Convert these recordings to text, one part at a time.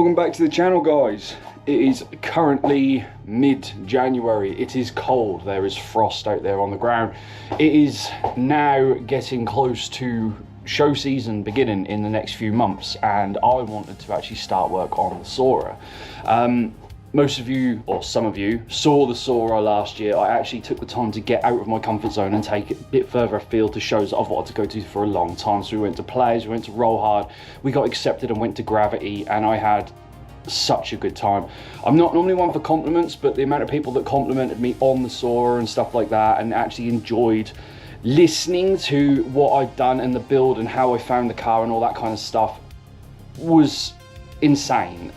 Welcome back to the channel, guys. It is currently mid-January. It is cold. There is frost out there on the ground. It is now getting close to show season beginning in the next few months, and I wanted to actually start work on the Soarer. Most of you, or some of you, saw the Soarer last year. I actually took the time to get out of my comfort zone and take it a bit further afield to shows that I've wanted to go to for a long time. So we went to Plays, we went to Roll Hard, we got accepted and went to Gravity, and I had such a good time. I'm not normally one for compliments, but the amount of people that complimented me on the Soarer and stuff like that, and actually enjoyed listening to what I've done and the build and how I found the car and all that kind of stuff was insane.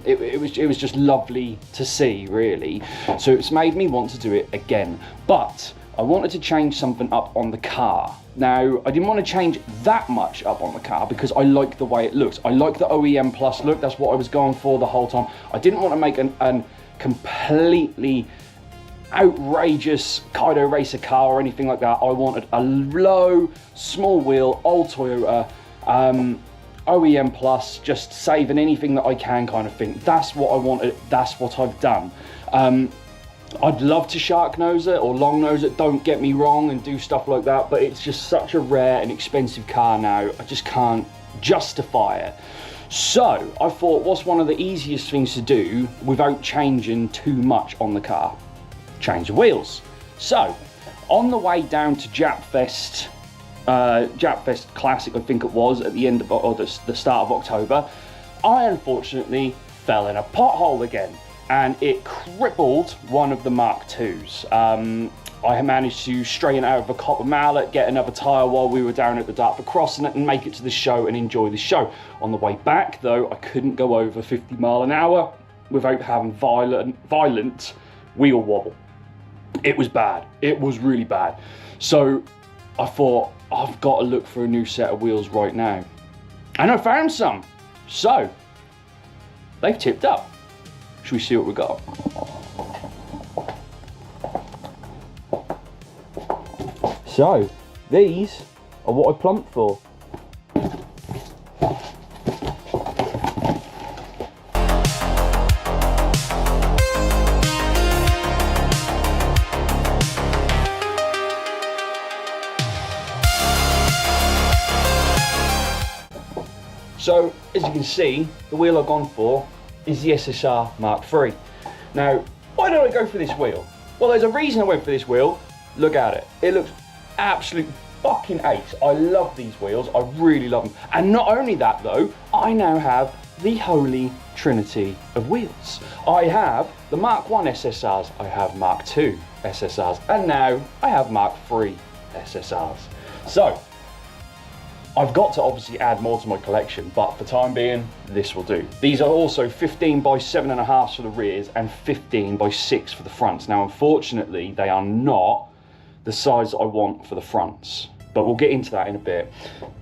It was just lovely to see, really. So it's made me want to do it again, but I wanted to change something up on the car. Now, I didn't want to change that much up on the car because I like the way it looks. I like the OEM Plus look. That's what I was going for the whole time. I didn't want to make an completely outrageous Kaido racer car or anything like that. I wanted a low, small wheel, old Toyota, OEM Plus, just saving anything that I can kind of thing. That's what I wanted. That's what I've done. I'd love to shark nose it or long nose it, don't get me wrong, and do stuff like that, but it's just such a rare and expensive car now. I just can't justify it. So I thought, what's one of the easiest things to do without changing too much on the car? Change the wheels. So on the way down to Japfest Classic, I think it was, at the end of, or the start of October, I unfortunately fell in a pothole again, and it crippled one of the Mark IIs. I managed to straighten out of a copper mallet, get another tyre while we were down at the Dartford Crossing it, and make it to the show and enjoy the show. On the way back, though, I couldn't go over 50 miles an hour without having violent wheel wobble. It was bad. It was really bad. So I thought, I've got to look for a new set of wheels right now. And I found some. So they've tipped up. Should we see what we got? So these are what I plumped for. So, as you can see, the wheel I've gone for is the SSR Mark III. Now, why did I go for this wheel? Well, there's a reason I went for this wheel. Look at it. It looks absolute fucking ace. I love these wheels. I really love them. And not only that, though, I now have the holy trinity of wheels. I have the Mark I SSRs, I have Mark II SSRs, and now I have Mark III SSRs. So, I've got to obviously add more to my collection, but for time being, this will do. These are also 15 by 7.5 for the rears and 15 by 6 for the fronts. Now, unfortunately, they are not the size I want for the fronts, but we'll get into that in a bit.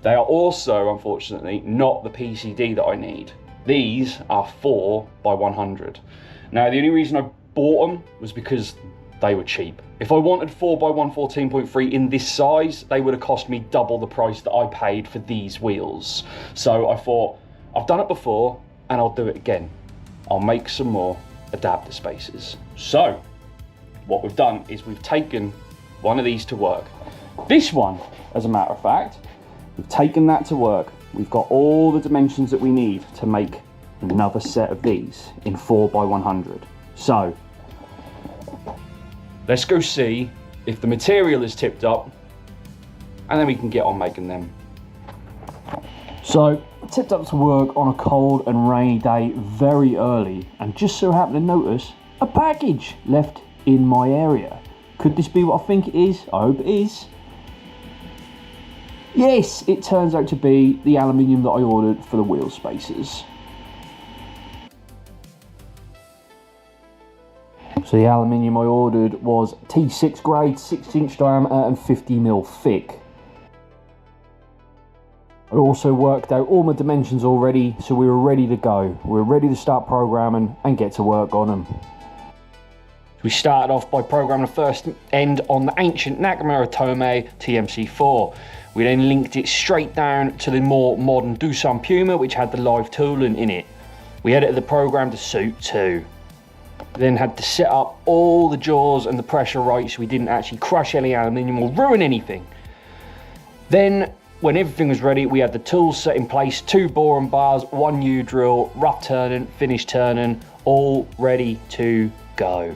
They are also, unfortunately, not the PCD that I need. These are 4 by 100. Now, the only reason I bought them was because they were cheap. If I wanted 4 by 114.3 in this size, they would have cost me double the price that I paid for these wheels. So I thought, I've done it before and I'll do it again. I'll make some more adapter spaces. So what we've done is we've taken one of these to work. This one, as a matter of fact, we've taken that to work. We've got all the dimensions that we need to make another set of these in 4 by 100. So let's go see if the material is tipped up, and then we can get on making them. So, tipped up to work on a cold and rainy day very early, and just so happened to notice a package left in my area. Could this be what I think it is? I hope it is. Yes, it turns out to be the aluminium that I ordered for the wheel spacers. So the aluminium I ordered was T6 grade, 6-inch diameter and 50mm thick. I also worked out all my dimensions already, so we were ready to go. We were ready to start programming and get to work on them. We started off by programming the first end on the ancient Nakamura Tome TMC4. We then linked it straight down to the more modern Doosan Puma, which had the live tooling in it. We edited the program to suit too. Then had to set up all the jaws and the pressure right so we didn't actually crush any aluminium or ruin anything. Then when everything was ready, we had the tools set in place, 2 boring bars, 1 U-drill, rough turning, finish turning, all ready to go.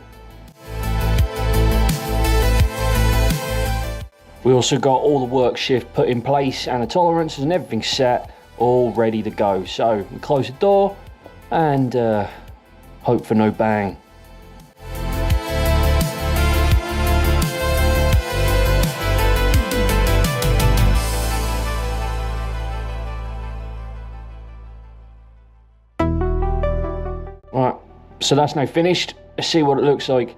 We also got all the work shift put in place and the tolerances and everything set, all ready to go. So we close the door and hope for no bang. Right, so that's now finished. Let's see what it looks like.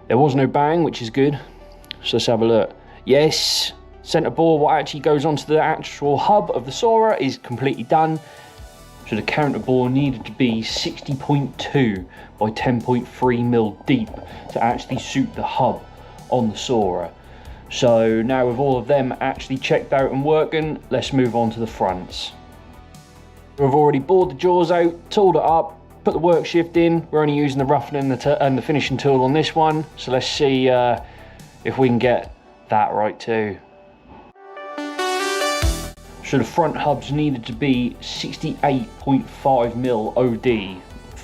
There was no bang, which is good. So let's have a look. Yes, centre bore, what actually goes onto the actual hub of the Soarer is completely done. So the counter bore needed to be 60.2 by 10.3 mil deep to actually suit the hub on the Soarer. So now with all of them actually checked out and working, let's move on to the fronts. We've already bored the jaws out, tooled it up, put the work shift in. We're only using the roughening and the finishing tool on this one. So let's see if we can get that right too. So the front hubs needed to be 68.5 mil OD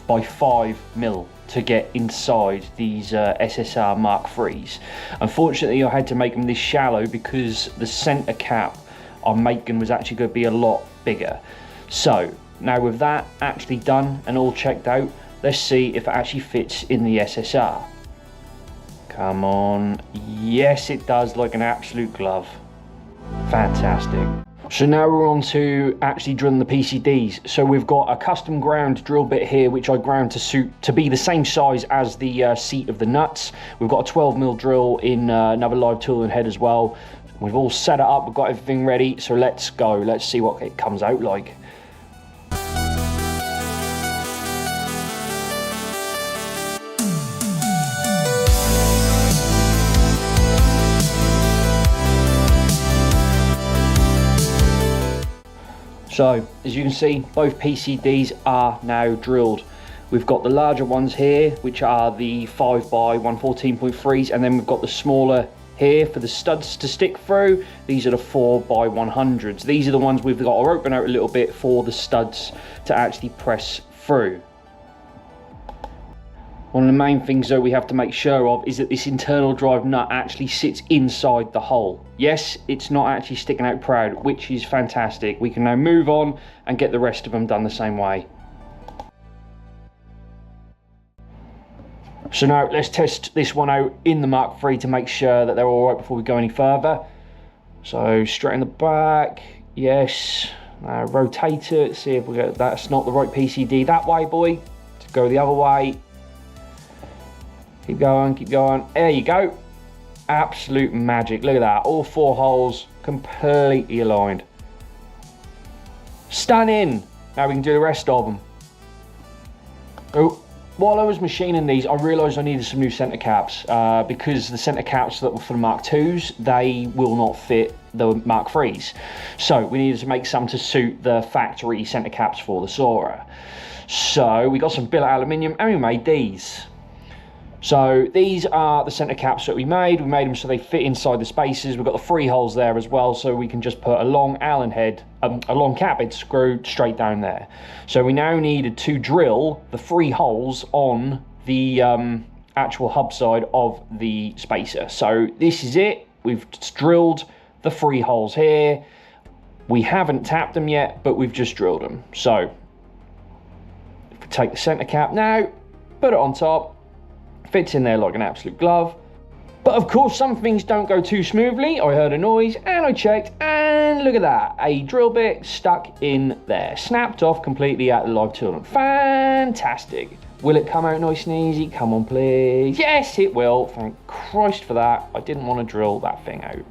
by 5 mil to get inside these SSR Mark IIIs. Unfortunately, I had to make them this shallow because the center cap I'm making was actually going to be a lot bigger. So now with that actually done and all checked out, let's see if it actually fits in the SSR. Come on. Yes, it does, like an absolute glove. Fantastic. So now we're on to actually drilling the PCDs. So we've got a custom ground drill bit here, which I ground to be the same size as the seat of the nuts. We've got a 12 mil drill in another live tool and head as well. We've all set it up, we've got everything ready. So let's go, let's see what it comes out like. So, as you can see, both PCDs are now drilled. We've got the larger ones here, which are the 5x114.3s, and then we've got the smaller here for the studs to stick through. These are the 4x100s. These are the ones we've got to open out a little bit for the studs to actually press through. One of the main things though we have to make sure of is that this internal drive nut actually sits inside the hole. Yes, it's not actually sticking out proud, which is fantastic. We can now move on and get the rest of them done the same way. So now let's test this one out in the Mark III to make sure that they're all right before we go any further. So straight in the back, yes. Now rotate it, see if we get, that's not the right PCD that way, boy. To go the other way. Keep going, keep going. There you go. Absolute magic. Look at that. All 4 holes completely aligned. Stunning. Now we can do the rest of them. Oh, while I was machining these, I realised I needed some new centre caps because the centre caps that were for the Mark IIs, they will not fit the Mark IIIs. So we needed to make some to suit the factory centre caps for the Soarer. So we got some billet aluminium and we made these. So these are the centre caps that we made. We made them so they fit inside the spaces. We've got the 3 holes there as well, so we can just put a long Allen head, a long cap head screwed straight down there. So we now needed to drill the 3 holes on the actual hub side of the spacer. So this is it. We've drilled the 3 holes here. We haven't tapped them yet, but we've just drilled them. So if we take the centre cap now, put it on top. Fits in there like an absolute glove. But of course some things don't go too smoothly. I heard a noise and I checked and look at that, a drill bit stuck in there, snapped off completely at the live tool. Fantastic. Will it come out nice and easy? Come on please. Yes it will, thank Christ for that. I didn't want to drill that thing out.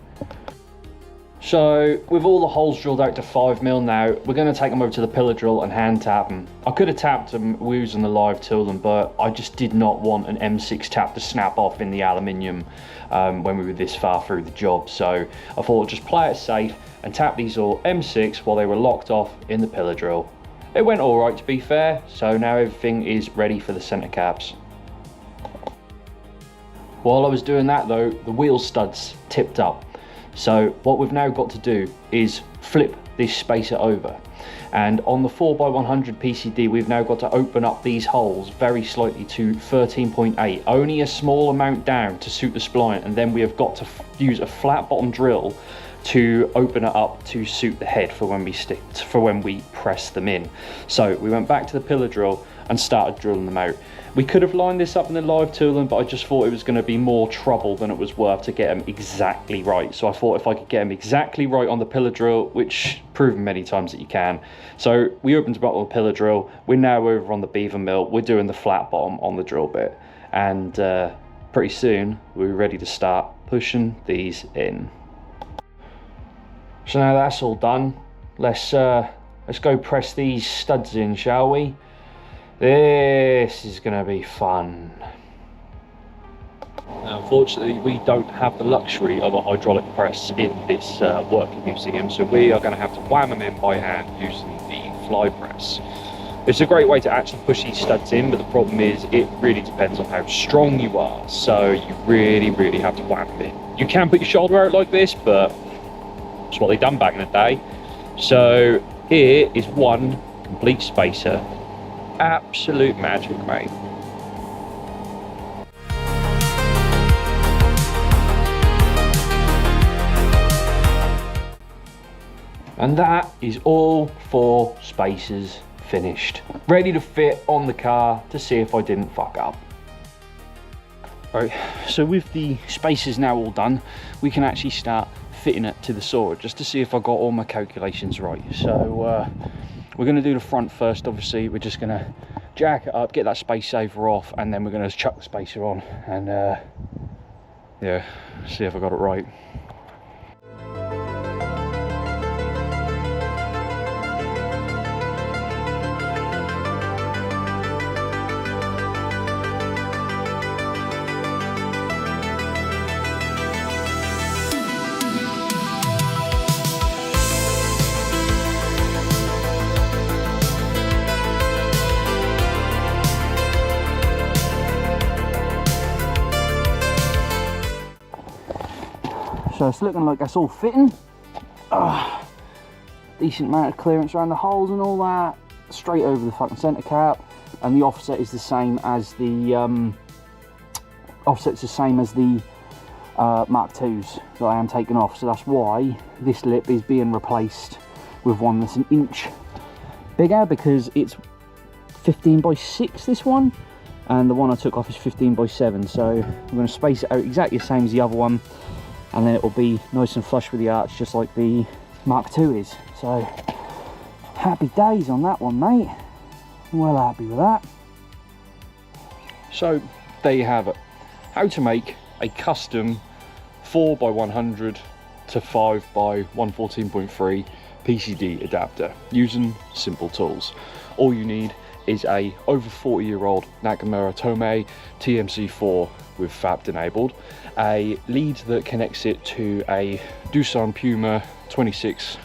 So with all the holes drilled out to 5 mil now, we're going to take them over to the pillar drill and hand tap them. I could have tapped them using the live tooling, but I just did not want an M6 tap to snap off in the aluminium when we were this far through the job. So I thought I'd just play it safe and tap these all M6 while they were locked off in the pillar drill. It went all right, to be fair, so now everything is ready for the centre caps. While I was doing that though, the wheel studs tipped up. So what we've now got to do is flip this spacer over. And on the 4x100 PCD, we've now got to open up these holes very slightly to 13.8, only a small amount down to suit the spline, and then we have got to use a flat bottom drill to open it up to suit the head for when we press them in. So we went back to the pillar drill and started drilling them out. We could have lined this up in the live tooling, but I just thought it was going to be more trouble than it was worth to get them exactly right. So I thought if I could get them exactly right on the pillar drill, which proven many times that you can. So we opened up on the pillar drill. We're now over on the beaver mill. We're doing the flat bottom on the drill bit, and pretty soon we're ready to start pushing these in. So now that's all done, let's go press these studs in, shall we? This is gonna be fun. Now, unfortunately, we don't have the luxury of a hydraulic press in this working museum, so we are going to have to wham them in by hand using the fly press. It's a great way to actually push these studs in, but the problem is it really depends on how strong you are, so you really have to wham them in. You can put your shoulder out like this, but that's what they done back in the day. So here is one complete spacer. Absolute magic, mate. And that is all 4 spacers finished, ready to fit on the car to see if I didn't fuck up. Right, so with the spacers now all done, we can actually start fitting it to the Soarer just to see if I got all my calculations right. So we're going to do the front first. Obviously we're just going to jack it up, get that space saver off, and then we're going to chuck the spacer on and yeah, see if I got it right. So it's looking like that's all fitting. Decent amount of clearance around the holes and all that. Straight over the fucking centre cap, and the offset is the same as the Mark IIs that I am taking off. So that's why this lip is being replaced with one that's an inch bigger, because it's 15x6 this one, and the one I took off is 15x7. So I'm going to space it out exactly the same as the other one, and then it will be nice and flush with the arch, just like the Mark II is. So happy days on that one, mate. Well happy with that. So there you have it, how to make a custom 4x100 to 5x114.3 PCD adapter using simple tools. All you need is a over 40-year-old Nakamura Tomei TMC4 with FAPD enabled, a lead that connects it to a Doosan Puma 26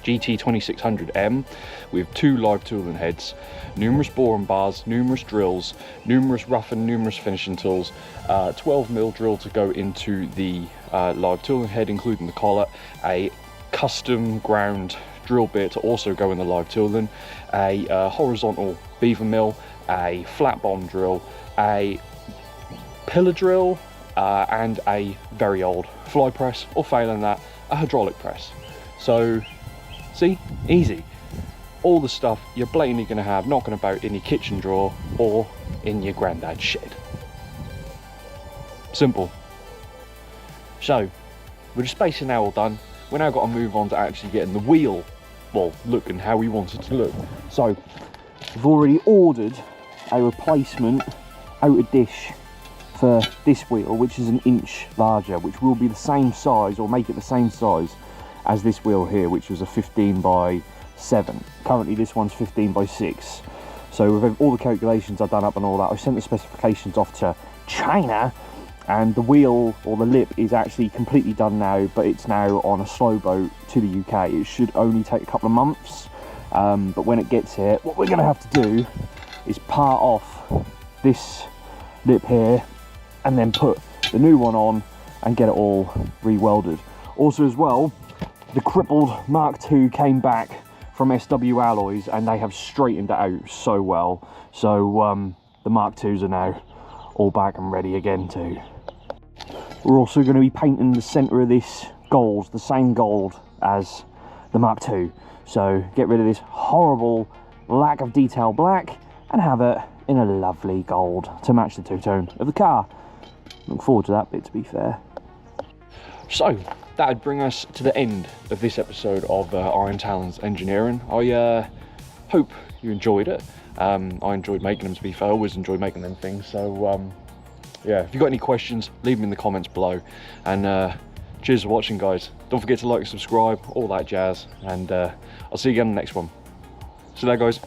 GT 2600M with 2 live tooling heads, numerous boring bars, numerous drills, numerous rough and numerous finishing tools, 12mm drill to go into the live tooling head including the collet, a custom ground drill bit to also go in the live tooling, a horizontal beaver mill, a flat bottom drill, a pillar drill, and a very old fly press, or failing that, a hydraulic press. So see, easy. All the stuff you're blatantly going to have knocking about in your kitchen drawer or in your granddad's shed. Simple. So with the spacing now all done, we're now got to move on to actually getting the wheel, well, looking how we want it to look. So we've already ordered a replacement outer dish for this wheel, which is an inch larger, which will be the same size, or make it the same size as this wheel here, which was a 15x7. Currently this one's 15x6. So with all the calculations I've done up and all that, I sent the specifications off to China, and the wheel, or the lip, is actually completely done now, but it's now on a slow boat to the UK. It should only take a couple of months, But when it gets here, what we're going to have to do is part off this lip here and then put the new one on and get it all re-welded. Also as well, the crippled Mark II came back from SW Alloys and they have straightened it out so well. So the Mark IIs are now all back and ready again too. We're also going to be painting the centre of this gold, the same gold as the Mark II. So get rid of this horrible lack of detail black and have it in a lovely gold to match the two-tone of the car. Look forward to that bit, to be fair. So that would bring us to the end of this episode of Iron Talons Engineering. I hope you enjoyed it. I enjoyed making them, to be fair. I always enjoy making them things. So yeah, if you've got any questions, leave them in the comments below. And cheers for watching, guys. Don't forget to like, subscribe, all that jazz. And I'll see you again in the next one. See you later, guys.